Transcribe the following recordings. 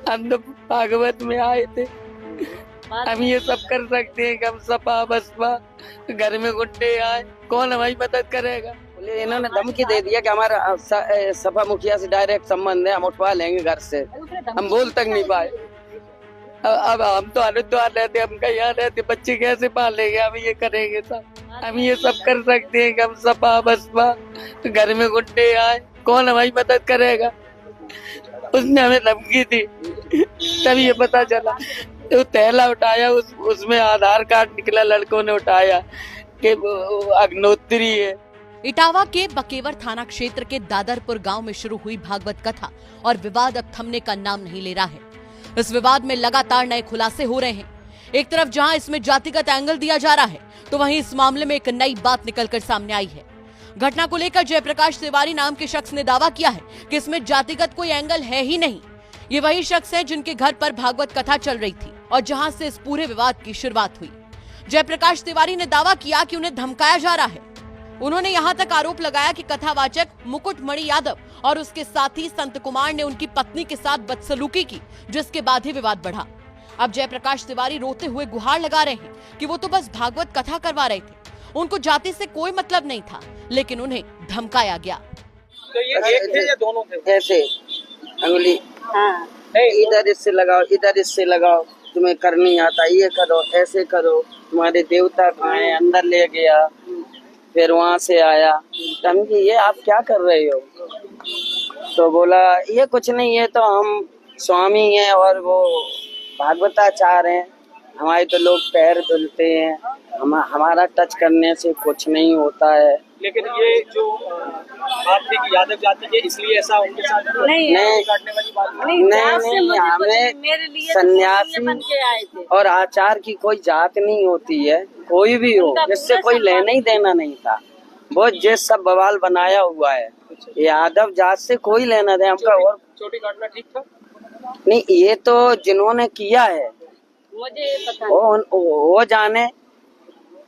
हम तो भागवत में आए थे, हम ये सब कर सकते हैं कि हम सपा बसपा घर में गुंडे आए, कौन हमारी मदद करेगा। बोले इन्होंने धमकी दे दिया कि हमारा सपा मुखिया से डायरेक्ट संबंध है, हम उठवा लेंगे घर से। हम बोल तक नहीं पाए। अब हम तो हरिद्वार रहते, हम कहीं यहाँ रहते, बच्चे कैसे पालेंगे, हम ये करेंगे सब। हम ये सब कर सकते हैं कि हम सपा बसपा घर में गुंडे आए, कौन हमारी मदद करेगा। उसने हमें धमकी दी, तब ये पता चला। तो थैला उठाया, उसमें आधार कार्ड निकला, लड़कों ने उठाया कि अग्नोत्री है। इटावा के बकेवर थाना क्षेत्र के दादरपुर गांव में शुरू हुई भागवत कथा और विवाद अब थमने का नाम नहीं ले रहा है। इस विवाद में लगातार नए खुलासे हो रहे हैं। एक तरफ जहां इसमें जातिगत एंगल दिया जा रहा है, तो वहीं इस मामले में एक नई बात निकलकर सामने आई है। घटना को लेकर जयप्रकाश तिवारी नाम के शख्स ने दावा किया है कि इसमें जातिगत कोई एंगल है ही नहीं। ये वही शख्स है जिनके घर पर भागवत कथा चल रही थी और जहां से इस पूरे विवाद की शुरुआत हुई। जयप्रकाश तिवारी ने दावा किया कि उन्हें धमकाया जा रहा है। उन्होंने यहां तक आरोप लगाया कि कथावाचक मुकुटमणि यादव और उसके साथी संत कुमार ने उनकी पत्नी के साथ बदसलूकी की, जिसके बाद ही विवाद बढ़ा। अब जयप्रकाश तिवारी रोते हुए गुहार लगा रहे हैं कि वो तो बस भागवत कथा करवा रहे थे, उनको जाति से कोई मतलब नहीं था, लेकिन उन्हें धमकाया गया। तो ये एक थे या दोनों थे? ऐसे अंगुली, इधर इससे लगाओ, इधर इससे लगाओ, तुम्हें कर नहीं आता, ये करो, ऐसे करो, तुम्हारे देवता कहाँ हैं, अंदर ले गया, फिर वहां से आया। धमकी, ये आप क्या कर रहे हो? तो बोला ये कुछ नहीं है, तो हम स्वामी हैं और वो भागवताचार्य हैं, हमारे तो लोग पैर धुलते हैं, हमारा टच करने से कुछ नहीं होता है। लेकिन ये जो बात थी कि यादव जाति के, इसलिए ऐसा उनके साथ नहीं काटने वाली बात नहीं, हमें सन्यासी और आचार की कोई जात नहीं होती है, कोई भी हो, इससे कोई लेना ही देना नहीं था। वो जिस सब बवाल बनाया हुआ है, यादव जात से कोई लेना देना हमका। और चोटी काटना ठीक था? नहीं, ये तो जिन्होंने किया है मुझे पता, वो जाने।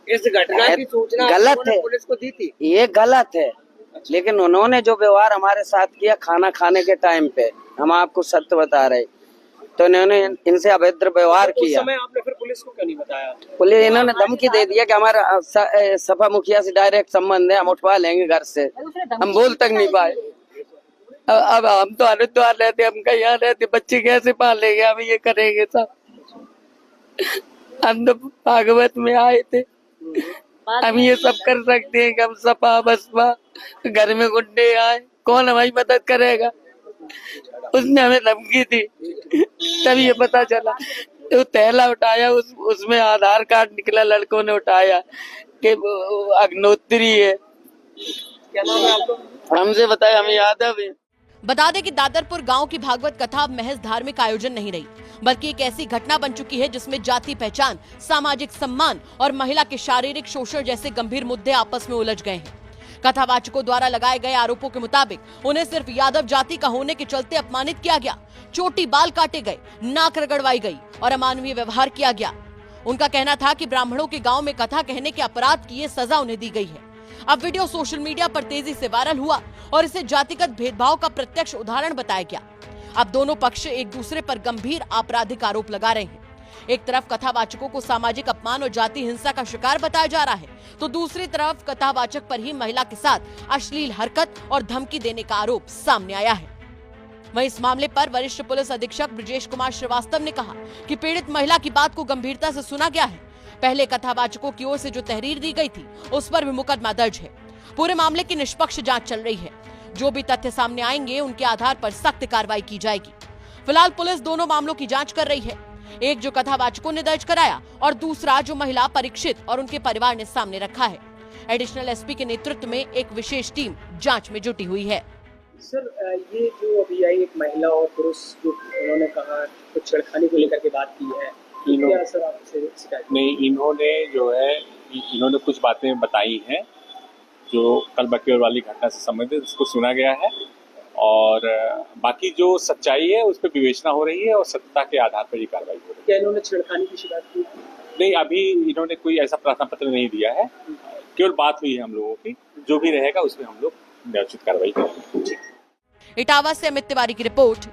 इस घटना की सूचना गलत है, पुलिस को दी थी, ये गलत है। लेकिन उन्होंने जो व्यवहार हमारे साथ किया खाना खाने के टाइम पे, हम आपको सत्य बता रहे, तो इन्होंने इनसे अभद्र व्यवहार उस किया। समय आपने फिर पुलिस को क्यों नहीं बताया? पुलिस, इन्होंने धमकी दे दिया कि हमारा सपा मुखिया से डायरेक्ट संबंध है, हम उठवा लेंगे घर से। हम बोल तक नहीं पाए। अब हम तो हरिद्वार रहते, हम कहीं यहाँ रहते, बच्चे कैसे पालेंगे, हम ये करेंगे सब। हम तो भागवत में आए थे, हम ये सब कर सकते हैं कि हम सपा बसपा घर में गुंडे आए, कौन हमारी मदद करेगा। उसने हमें धमकी दी, तब ये पता चला। तो थैला उठाया, उसमें आधार कार्ड निकला, लड़कों ने उठाया कि अग्नोत्री है। क्या नाम है आपका? हमसे बताया, हमें यादव है। बता दें कि दादरपुर गांव की भागवत कथा अब महज धार्मिक आयोजन नहीं रही, बल्कि एक ऐसी घटना बन चुकी है जिसमें जाति पहचान, सामाजिक सम्मान और महिला के शारीरिक शोषण जैसे गंभीर मुद्दे आपस में उलझ गए हैं। कथावाचकों द्वारा लगाए गए आरोपों के मुताबिक उन्हें सिर्फ यादव जाति का होने के चलते अपमानित किया गया, चोटी बाल काटे गए, नाक रगड़वाई गई और अमानवीय व्यवहार किया गया। उनका कहना था कि ब्राह्मणों के गाँव में कथा कहने के अपराध की ये सजा उन्हें दी गई है। अब वीडियो सोशल मीडिया पर तेजी से वायरल हुआ और इसे जातिगत भेदभाव का प्रत्यक्ष उदाहरण बताया गया। अब दोनों पक्ष एक दूसरे पर गंभीर आपराधिक आरोप लगा रहे हैं। एक तरफ कथावाचकों को सामाजिक अपमान और जाति हिंसा का शिकार बताया जा रहा है, तो दूसरी तरफ कथावाचक पर ही महिला के साथ अश्लील हरकत और धमकी देने का आरोप सामने आया है। वहीं इस मामले पर वरिष्ठ पुलिस अधीक्षक ब्रजेश कुमार श्रीवास्तव ने कहा कि पीड़ित महिला की बात को गंभीरता से सुना गया है। पहले कथावाचकों की ओर से जो तहरीर दी गई थी, उस पर भी मुकदमा दर्ज है। पूरे मामले की निष्पक्ष जांच चल रही है। जो भी तथ्य सामने आएंगे, उनके आधार पर सख्त कार्रवाई की जाएगी। फिलहाल पुलिस दोनों मामलों की जांच कर रही है, एक जो कथावाचकों ने दर्ज कराया और दूसरा जो महिला परीक्षित और उनके परिवार ने सामने रखा है। एडिशनल एसपी के नेतृत्व में एक विशेष टीम जांच में जुटी हुई है। सर, ये जो अभी आई एक महिला और पुरुष, जो उन्होंने कहा कुछ छेड़खानी को लेकर के बात की है, क्या सर आपसे शिकायत? नहीं, इन्होंने कुछ बातें बताई हैं जो कल बकेवर वाली घटना से संबंधित, उसको सुना गया है और बाकी जो सच्चाई है उस पर विवेचना हो रही है और सत्यता के आधार पर ये कार्रवाई हो रही है। क्या इन्होंने छेड़खानी की शिकायत की? नहीं, अभी इन्होंने कोई ऐसा प्रार्थना पत्र नहीं दिया है, केवल बात हुई है हम लोगों की। जो भी रहेगा उसमें हम लोग न्यायोचित कार्रवाई करेंगे। इटावा से अमित तिवारी की रिपोर्ट।